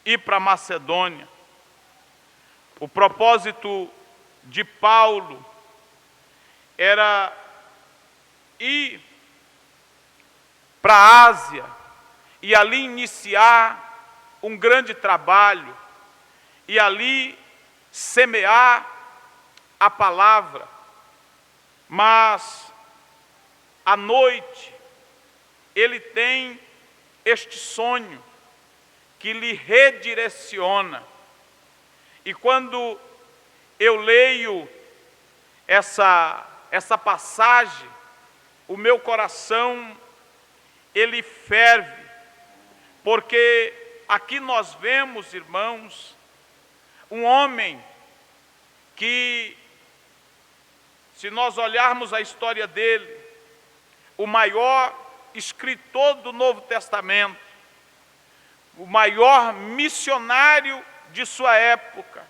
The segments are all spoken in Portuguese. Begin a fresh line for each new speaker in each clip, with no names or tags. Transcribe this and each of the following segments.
ir para Macedônia. O propósito de Paulo era ir para a Ásia e ali iniciar um grande trabalho e ali semear a palavra. Mas à noite ele tem este sonho que lhe redireciona. E quando eu leio essa passagem, o meu coração, ele ferve, porque aqui nós vemos, irmãos, um homem que, se nós olharmos a história dele, o maior escritor do Novo Testamento, o maior missionário de sua época,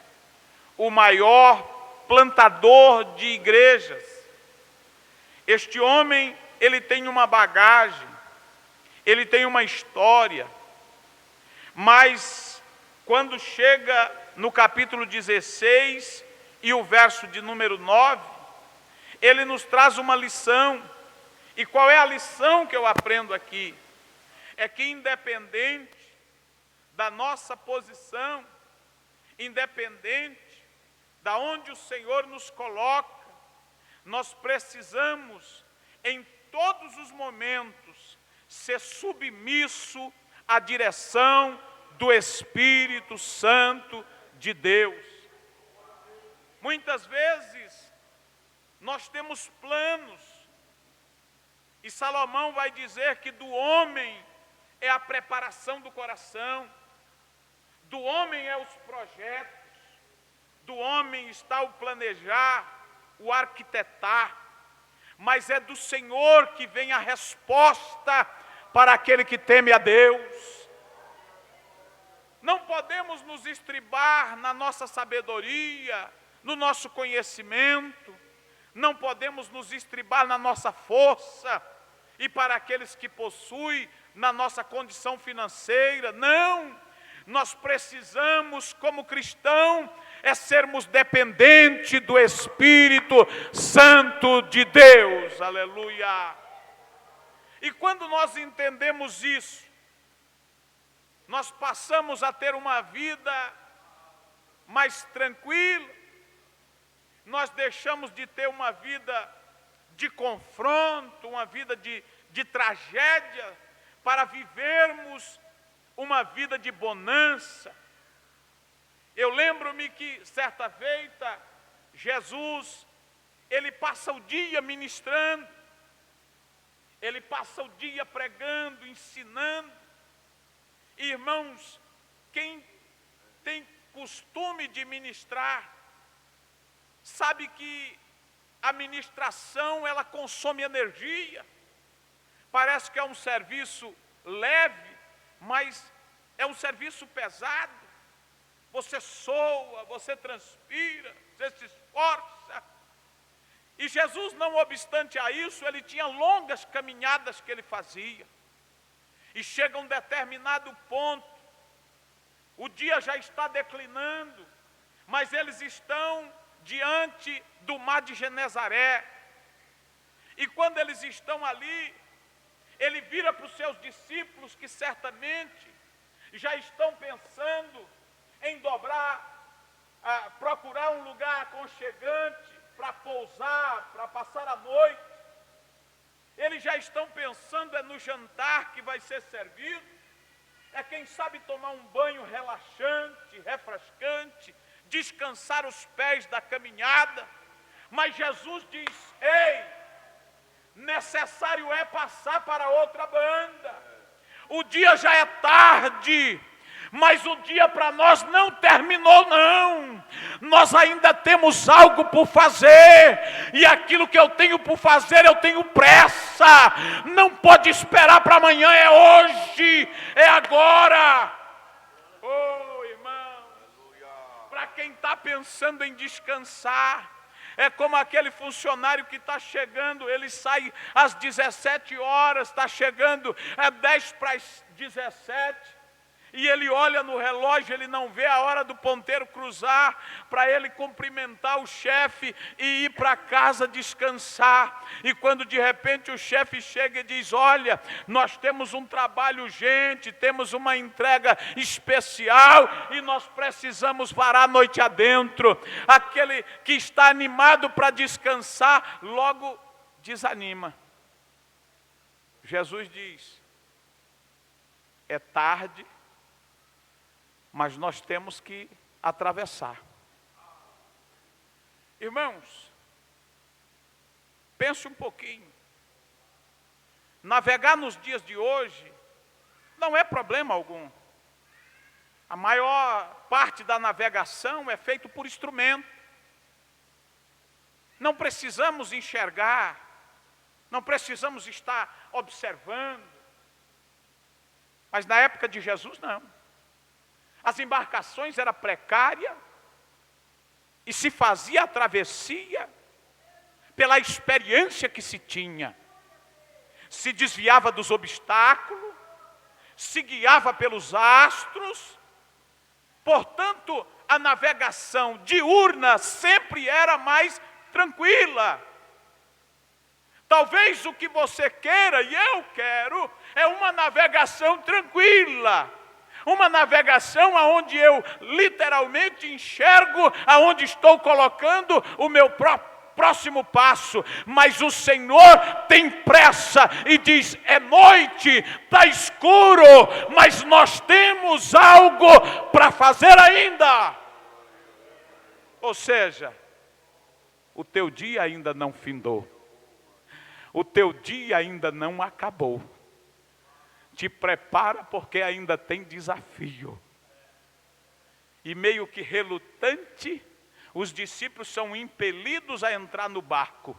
o maior plantador de igrejas. Este homem, ele tem uma bagagem, ele tem uma história, mas quando chega no capítulo 16 e o verso de número 9, ele nos traz uma lição. E qual é a lição que eu aprendo aqui? É que independente da nossa posição, independente da onde o Senhor nos coloca, nós precisamos, em todos os momentos, ser submisso à direção do Espírito Santo de Deus. Muitas vezes, nós temos planos, e Salomão vai dizer que do homem é a preparação do coração, do homem é os projetos, do homem está o planejar, o arquitetar, mas é do Senhor que vem a resposta para aquele que teme a Deus. Não podemos nos estribar na nossa sabedoria, no nosso conhecimento, não podemos nos estribar na nossa força, e para aqueles que possuem, na nossa condição financeira. Não, nós precisamos, como cristão, sermos dependentes do Espírito Santo de Deus. Aleluia! E quando nós entendemos isso, nós passamos a ter uma vida mais tranquila, nós deixamos de ter uma vida de confronto, uma vida de tragédia, para vivermos uma vida de bonança. Eu lembro-me que certa feita, Jesus, ele passa o dia ministrando, ele passa o dia pregando, ensinando. Irmãos, quem tem costume de ministrar, sabe que a ministração, ela consome energia. Parece que é um serviço leve, mas é um serviço pesado. Você soa, você transpira, você se esforça. E Jesus, não obstante a isso, ele tinha longas caminhadas que ele fazia. E chega um determinado ponto, o dia já está declinando, mas eles estão diante do mar de Genezaré. E quando eles estão ali, ele vira para os seus discípulos, que certamente já estão pensando em procurar um lugar aconchegante para pousar, para passar a noite. Eles já estão pensando no jantar que vai ser servido, quem sabe tomar um banho relaxante, refrescante, descansar os pés da caminhada. Mas Jesus diz: ei, necessário é passar para outra banda. O dia já é tarde, mas o dia para nós não terminou não. Nós ainda temos algo por fazer, e aquilo que eu tenho por fazer, eu tenho pressa. Não pode esperar para amanhã, é hoje, é agora. Oh, irmão, para quem está pensando em descansar, é como aquele funcionário que está chegando, ele sai às 17 horas, está chegando 10 para as 17, e ele olha no relógio, ele não vê a hora do ponteiro cruzar, para ele cumprimentar o chefe e ir para casa descansar. E quando de repente o chefe chega e diz: olha, nós temos um trabalho urgente, temos uma entrega especial e nós precisamos varar a noite adentro. Aquele que está animado para descansar, logo desanima. Jesus diz: é tarde, mas nós temos que atravessar. Irmãos, pense um pouquinho. Navegar nos dias de hoje não é problema algum. A maior parte da navegação é feita por instrumento. Não precisamos enxergar, não precisamos estar observando. Mas na época de Jesus, não. As embarcações eram precárias e se fazia a travessia pela experiência que se tinha. Se desviava dos obstáculos, se guiava pelos astros. Portanto, a navegação diurna sempre era mais tranquila. Talvez o que você queira e eu quero é uma navegação tranquila. Uma navegação onde eu literalmente enxergo aonde estou colocando o meu próximo passo. Mas o Senhor tem pressa e diz: é noite, está escuro, mas nós temos algo para fazer ainda. Ou seja, o teu dia ainda não findou. O teu dia ainda não acabou. Te prepara, porque ainda tem desafio. E meio que relutante, os discípulos são impelidos a entrar no barco.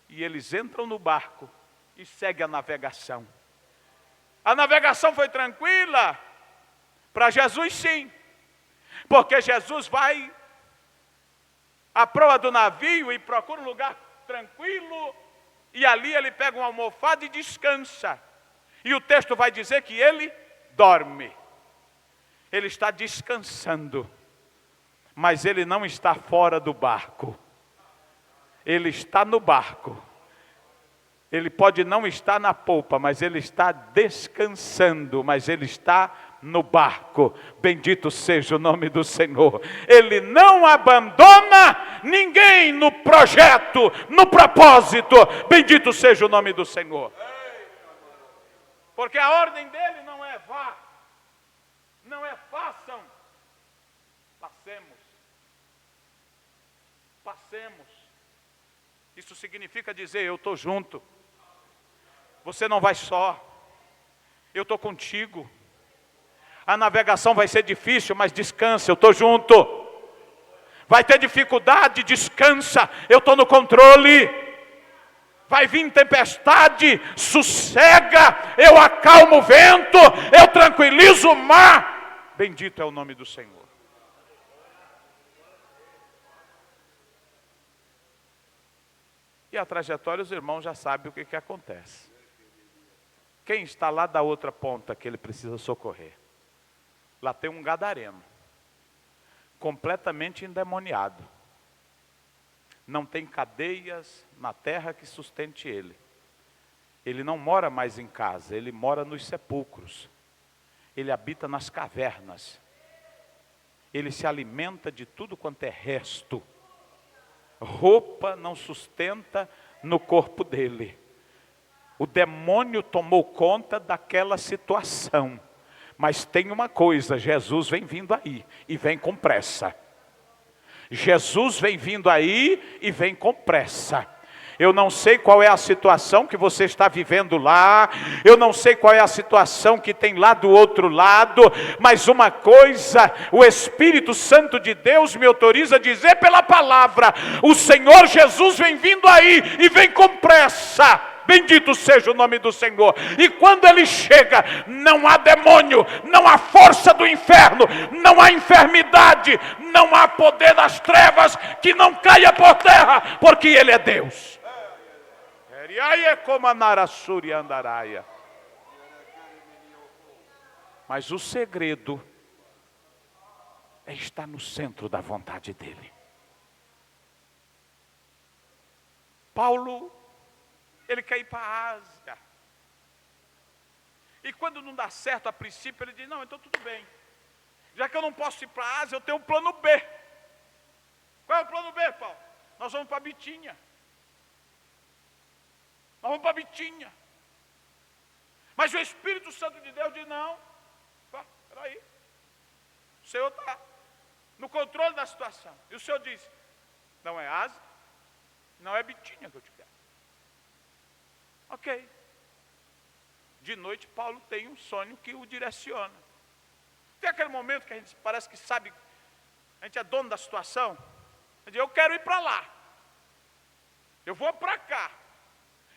E eles entram no barco e seguem a navegação. A navegação foi tranquila? Para Jesus, sim. Porque Jesus vai à proa do navio e procura um lugar tranquilo. E ali ele pega uma almofada e descansa. E o texto vai dizer que ele dorme. Ele está descansando. Mas ele não está fora do barco. Ele está no barco. Ele pode não estar na polpa, mas ele está descansando. Mas ele está no barco. Bendito seja o nome do Senhor. Ele não abandona ninguém no projeto, no propósito. Bendito seja o nome do Senhor. Porque a ordem dele não é vá, não é façam, passemos. Passemos. Isso significa dizer: eu estou junto. Você não vai só. Eu estou contigo. A navegação vai ser difícil, mas descansa, eu estou junto. Vai ter dificuldade, descansa, eu estou no controle. Vai vir tempestade, sossega, eu acalmo o vento, eu tranquilizo o mar. Bendito é o nome do Senhor. E a trajetória, os irmãos já sabem o que acontece. Quem está lá da outra ponta que ele precisa socorrer? Lá tem um gadareno, completamente endemoniado. Não tem cadeias na terra que sustente ele. Ele não mora mais em casa, ele mora nos sepulcros. Ele habita nas cavernas. Ele se alimenta de tudo quanto é resto. Roupa não sustenta no corpo dele. O demônio tomou conta daquela situação. Mas tem uma coisa: Jesus vem vindo aí e vem com pressa. Jesus vem vindo aí e vem com pressa. Eu não sei qual é a situação que você está vivendo lá. Eu não sei qual é a situação que tem lá do outro lado. Mas uma coisa, o Espírito Santo de Deus me autoriza a dizer pela palavra: o Senhor Jesus vem vindo aí e vem com pressa. Bendito seja o nome do Senhor. E quando ele chega, não há demônio, não há força do inferno, não há enfermidade, não há poder das trevas que não caia por terra, porque ele é Deus. Mas o segredo é estar no centro da vontade dele. Paulo, ele quer ir para a Ásia. E quando não dá certo a princípio, ele diz, não, então tudo bem. Já que eu não posso ir para a Ásia, eu tenho um plano B. Qual é o plano B, Paulo? Nós vamos para Bitínia. Nós vamos para Bitínia. Mas o Espírito Santo de Deus diz, não, peraí. O Senhor está no controle da situação. E o Senhor diz, não é Ásia, não é Bitínia que eu te quero. Ok. De noite, Paulo tem um sonho que o direciona. Tem aquele momento que a gente parece que sabe, a gente é dono da situação. A gente diz, eu quero ir para lá. Eu vou para cá.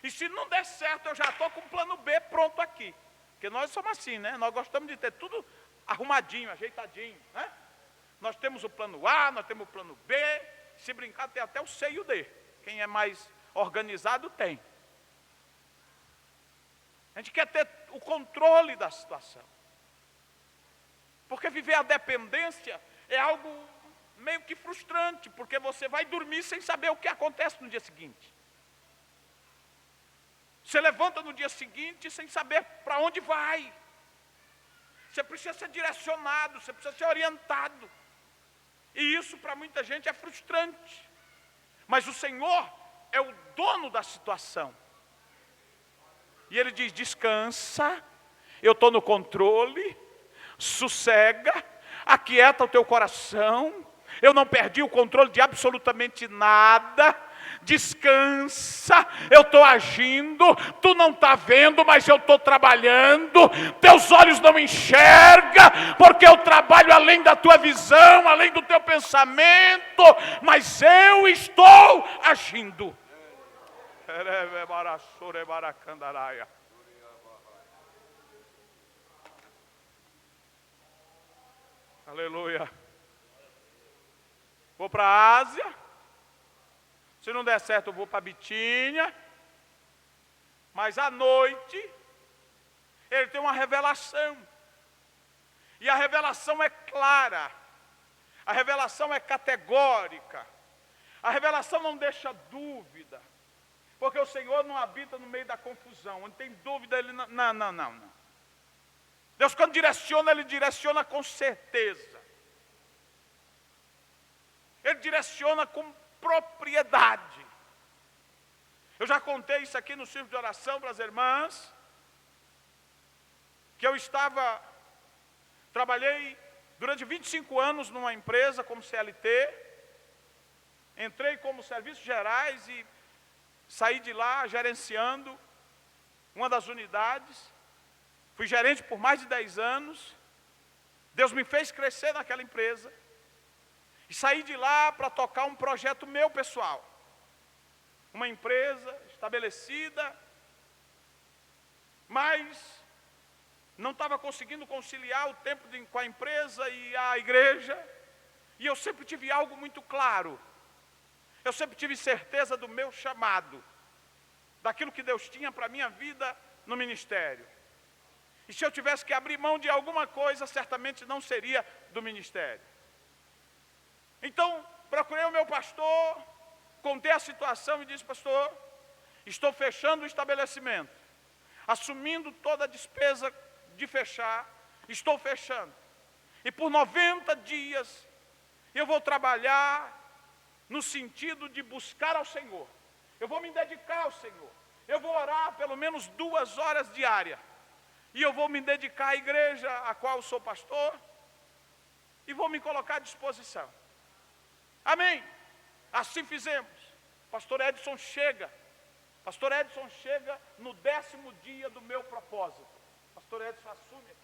E se não der certo, eu já estou com o plano B pronto aqui. Porque nós somos assim, né? Nós gostamos de ter tudo arrumadinho, ajeitadinho, né? Nós temos o plano A, nós temos o plano B. Se brincar, tem até o C e o D. Quem é mais organizado tem. A gente quer ter o controle da situação. Porque viver a dependência é algo meio que frustrante, porque você vai dormir sem saber o que acontece no dia seguinte. Você levanta no dia seguinte sem saber para onde vai. Você precisa ser direcionado, você precisa ser orientado. E isso para muita gente é frustrante. Mas o Senhor é o dono da situação. E Ele diz, descansa, eu estou no controle, sossega, aquieta o teu coração, eu não perdi o controle de absolutamente nada, descansa, eu estou agindo, tu não está vendo, mas eu estou trabalhando, teus olhos não enxergam, porque eu trabalho além da tua visão, além do teu pensamento, mas eu estou agindo. Aleluia. Vou para a Ásia. Se não der certo, eu vou para Bitínia. Mas à noite, ele tem uma revelação. E a revelação é clara. A revelação é categórica. A revelação não deixa dúvida. Porque o Senhor não habita no meio da confusão. Onde tem dúvida, Ele não. Deus, quando direciona, Ele direciona com certeza. Ele direciona com propriedade. Eu já contei isso aqui no círculo de oração para as irmãs, que eu trabalhei durante 25 anos numa empresa como CLT, entrei como serviços gerais e saí de lá gerenciando uma das unidades, fui gerente por mais de 10 anos, Deus me fez crescer naquela empresa, e saí de lá para tocar um projeto meu pessoal. Uma empresa estabelecida, mas não estava conseguindo conciliar o tempo com a empresa e a igreja. E eu sempre tive algo muito claro. Eu sempre tive certeza do meu chamado, daquilo que Deus tinha para a minha vida no ministério. E se eu tivesse que abrir mão de alguma coisa, certamente não seria do ministério. Então, procurei o meu pastor, contei a situação e disse, pastor, estou fechando o estabelecimento, assumindo toda a despesa de fechar, estou fechando. E por 90 dias, eu vou trabalhar no sentido de buscar ao Senhor. Eu vou me dedicar ao Senhor. Eu vou orar pelo menos 2 horas diárias. E eu vou me dedicar à igreja a qual sou pastor. E vou me colocar à disposição. Amém. Assim fizemos. Pastor Edson chega no 10º dia do meu propósito. Pastor Edson assume.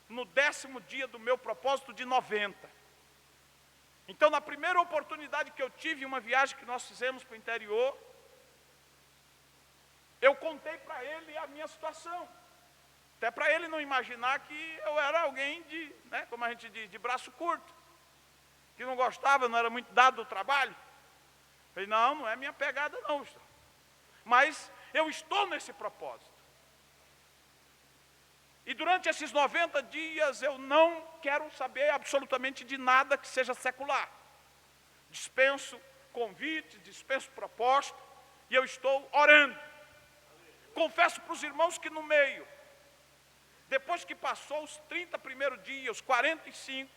No 10º dia do meu propósito de 90. Então, na primeira oportunidade que eu tive, uma viagem que nós fizemos para o interior, eu contei para ele a minha situação. Até para ele não imaginar que eu era alguém como a gente diz, de braço curto. Que não gostava, não era muito dado do trabalho. Eu falei, não é minha pegada não, pastor. Mas eu estou nesse propósito. E durante esses 90 dias eu não quero saber absolutamente de nada que seja secular. Dispenso convite, dispenso proposta, e eu estou orando. Confesso para os irmãos que no meio, depois que passou os 30 primeiros dias, os 45,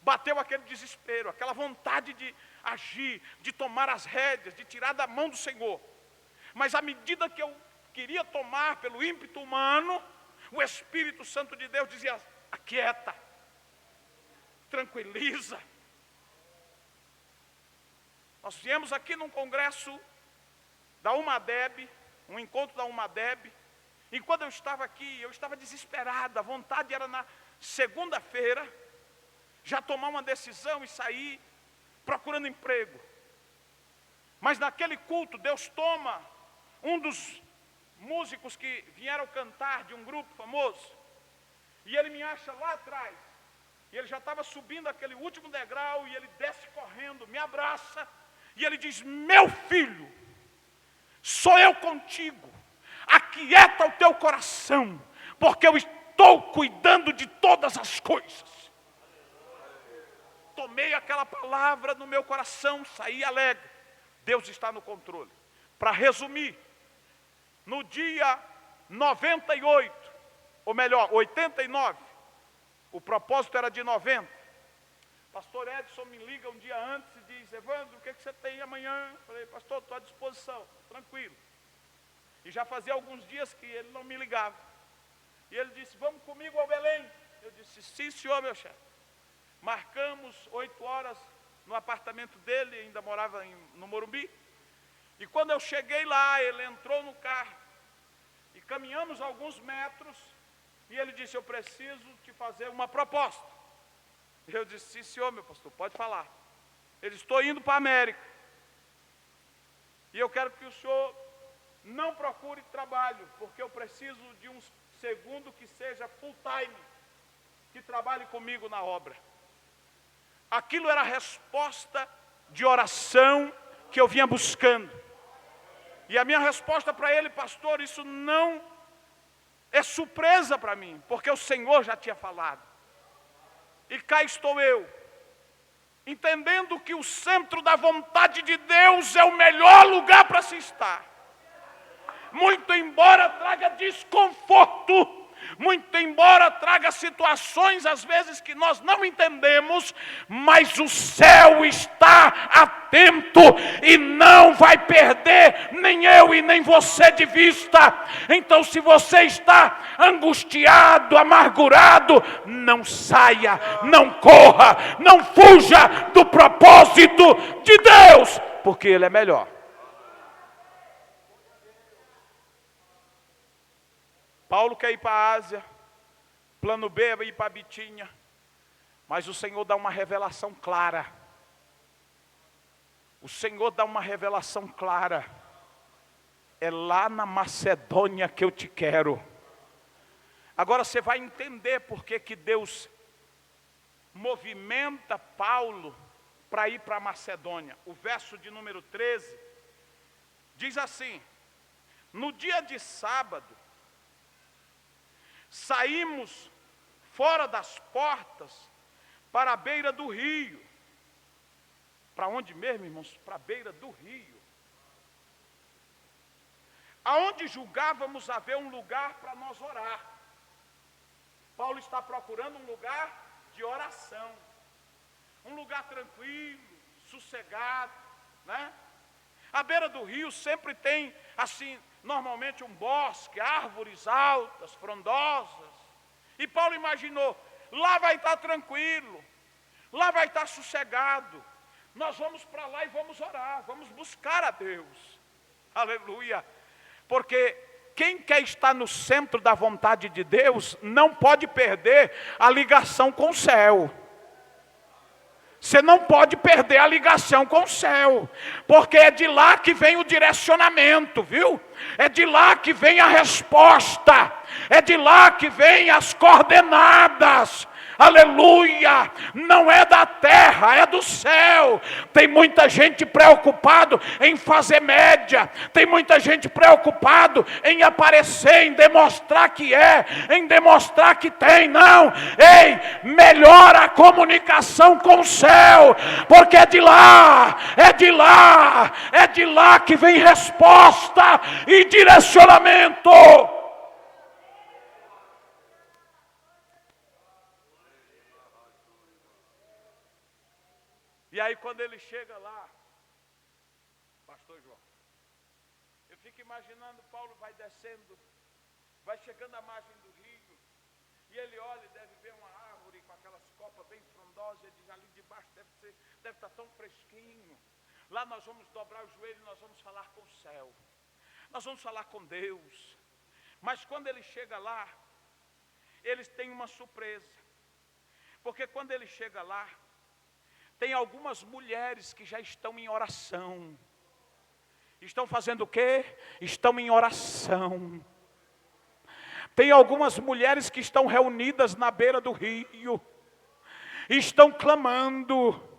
bateu aquele desespero, aquela vontade de agir, de tomar as rédeas, de tirar da mão do Senhor. Mas à medida que eu queria tomar pelo ímpeto humano, o Espírito Santo de Deus dizia: aquieta, tranquiliza. Nós viemos aqui num congresso da UMADEB, um encontro da UMADEB, e quando eu estava aqui, eu estava desesperado, a vontade era na segunda-feira, já tomar uma decisão e sair procurando emprego. Mas naquele culto, Deus toma um dos músicos que vieram cantar de um grupo famoso, e ele me acha lá atrás, e ele já estava subindo aquele último degrau, e ele desce correndo, me abraça, e ele diz: meu filho, sou eu contigo, aquieta o teu coração, porque eu estou cuidando de todas as coisas. Tomei aquela palavra no meu coração, saí alegre. Deus está no controle. Para resumir, no dia 98, ou melhor, 89, o propósito era de 90. Pastor Edson me liga um dia antes e diz: Evandro, o que você tem amanhã? Eu falei: pastor, estou à disposição, tranquilo. E já fazia alguns dias que ele não me ligava. E ele disse: vamos comigo ao Belém. Eu disse: sim, senhor, meu chefe. Marcamos 8 horas no apartamento dele, ainda morava no Morumbi. E quando eu cheguei lá, ele entrou no carro e caminhamos alguns metros, e ele disse: eu preciso te fazer uma proposta. Eu disse: sim, senhor, meu pastor, pode falar. Ele disse: estou indo para a América, e eu quero que o senhor não procure trabalho, porque eu preciso de um segundo que seja full time, que trabalhe comigo na obra. Aquilo era a resposta de oração que eu vinha buscando. E a minha resposta para ele: pastor, isso não é surpresa para mim, porque o Senhor já tinha falado. E cá estou eu, entendendo que o centro da vontade de Deus é o melhor lugar para se estar. Muito embora traga desconforto, muito embora traga situações às vezes que nós não entendemos, mas o céu está atento e não vai perder nem eu e nem você de vista. Então, se você está angustiado, amargurado, não saia, não corra, não fuja do propósito de Deus, porque Ele é melhor. Paulo quer ir para a Ásia, plano B é ir para a Bitínia, mas o Senhor dá uma revelação clara. O Senhor dá uma revelação clara. É lá na Macedônia que eu te quero. Agora você vai entender por que Deus movimenta Paulo para ir para a Macedônia. O verso de número 13 diz assim: no dia de sábado, saímos fora das portas para a beira do rio. Para onde mesmo, irmãos? Para a beira do rio. Aonde julgávamos haver um lugar para nós orar. Paulo está procurando um lugar de oração. Um lugar tranquilo, sossegado, né? À beira do rio sempre tem, assim, normalmente um bosque, árvores altas, frondosas. E Paulo imaginou: lá vai estar tranquilo, lá vai estar sossegado. Nós vamos para lá e vamos orar, vamos buscar a Deus. Aleluia. Porque quem quer estar no centro da vontade de Deus não pode perder a ligação com o céu. Você não pode perder a ligação com o céu, porque é de lá que vem o direcionamento, viu? É de lá que vem a resposta, é de lá que vem as coordenadas. Aleluia, não é da terra, é do céu. Tem muita gente preocupado em fazer média, tem muita gente preocupado em aparecer, em demonstrar que em demonstrar que tem. Não, ei, melhora a comunicação com o céu, porque é de lá, é de lá, é de lá que vem resposta e direcionamento. E aí quando ele chega lá, pastor João, eu fico imaginando Paulo vai descendo, vai chegando à margem do rio, e ele olha e deve ver uma árvore com aquelas copas bem frondosas, e diz, ali debaixo deve estar tão fresquinho. Lá nós vamos dobrar o joelho e nós vamos falar com o céu. Nós vamos falar com Deus. Mas quando ele chega lá, eles têm uma surpresa. Porque quando ele chega lá, tem algumas mulheres que já estão em oração. Estão fazendo o quê? Estão em oração. Tem algumas mulheres que estão reunidas na beira do rio. Estão clamando.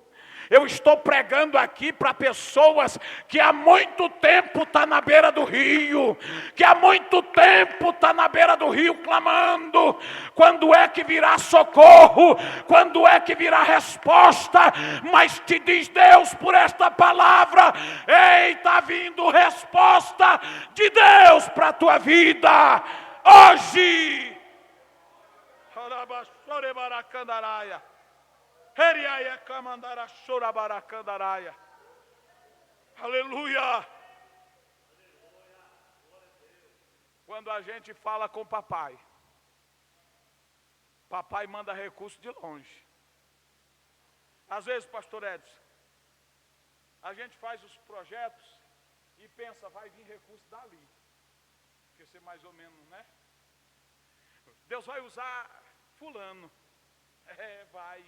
Eu estou pregando aqui para pessoas que há muito tempo estão na beira do rio, que há muito tempo estão na beira do rio clamando. Quando é que virá socorro? Quando é que virá resposta? Mas te diz Deus por esta palavra, ei, está vindo resposta de Deus para a tua vida, hoje. Aleluia. Quando a gente fala com papai, papai manda recurso de longe. Às vezes, pastor Edson, a gente faz os projetos e pensa, vai vir recurso dali. Porque você mais ou menos, né? Deus vai usar fulano. Vai.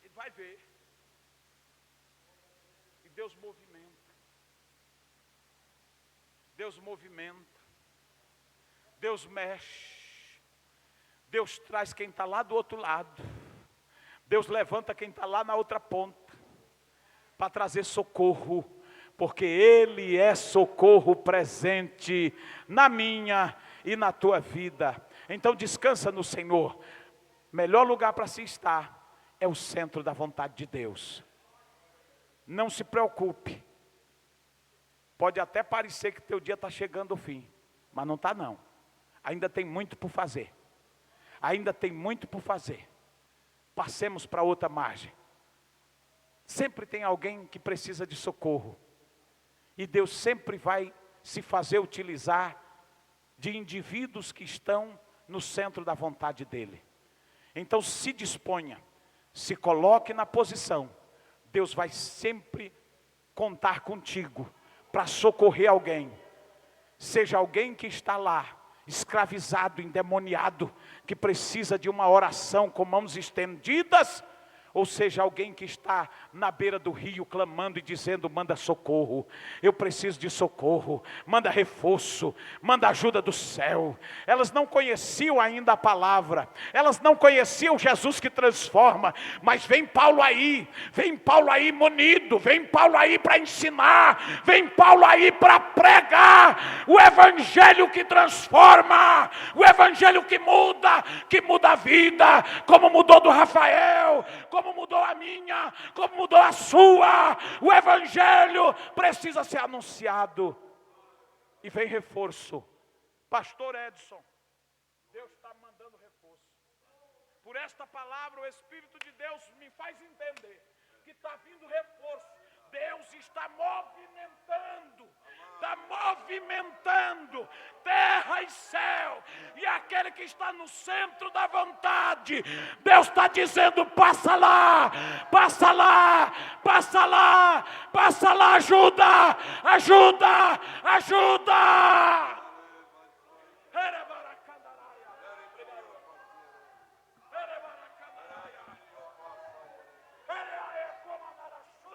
Ele vai ver. E Deus movimenta. Deus movimenta. Deus mexe. Deus traz quem está lá do outro lado. Deus levanta quem está lá na outra ponta. Para trazer socorro. Porque Ele é socorro presente na minha e na tua vida. Então descansa no Senhor. Melhor lugar para se estar é o centro da vontade de Deus. Não se preocupe. Pode até parecer que teu dia está chegando ao fim, mas não está não. Ainda tem muito por fazer. Ainda tem muito por fazer. Passemos para outra margem. Sempre tem alguém que precisa de socorro. E Deus sempre vai se fazer utilizar de indivíduos que estão no centro da vontade dEle. Então se disponha, se coloque na posição. Deus vai sempre contar contigo para socorrer alguém. Seja alguém que está lá, escravizado, endemoniado, que precisa de uma oração com mãos estendidas, ou seja, alguém que está na beira do rio clamando e dizendo, manda socorro, eu preciso de socorro, manda reforço, manda ajuda do céu. Elas não conheciam ainda a palavra, elas não conheciam Jesus que transforma, mas vem Paulo aí munido, vem Paulo aí para ensinar, vem Paulo aí para pregar o evangelho que transforma, o evangelho que muda a vida, como mudou do Rafael, como mudou a minha, como mudou a sua. O evangelho precisa ser anunciado. E vem reforço. Pastor Edson, Deus está mandando reforço. Por esta palavra o Espírito de Deus me faz entender que está vindo reforço. Deus está movimentando terra e céu, e aquele que está no centro da vontade, Deus está dizendo, passa lá, ajuda.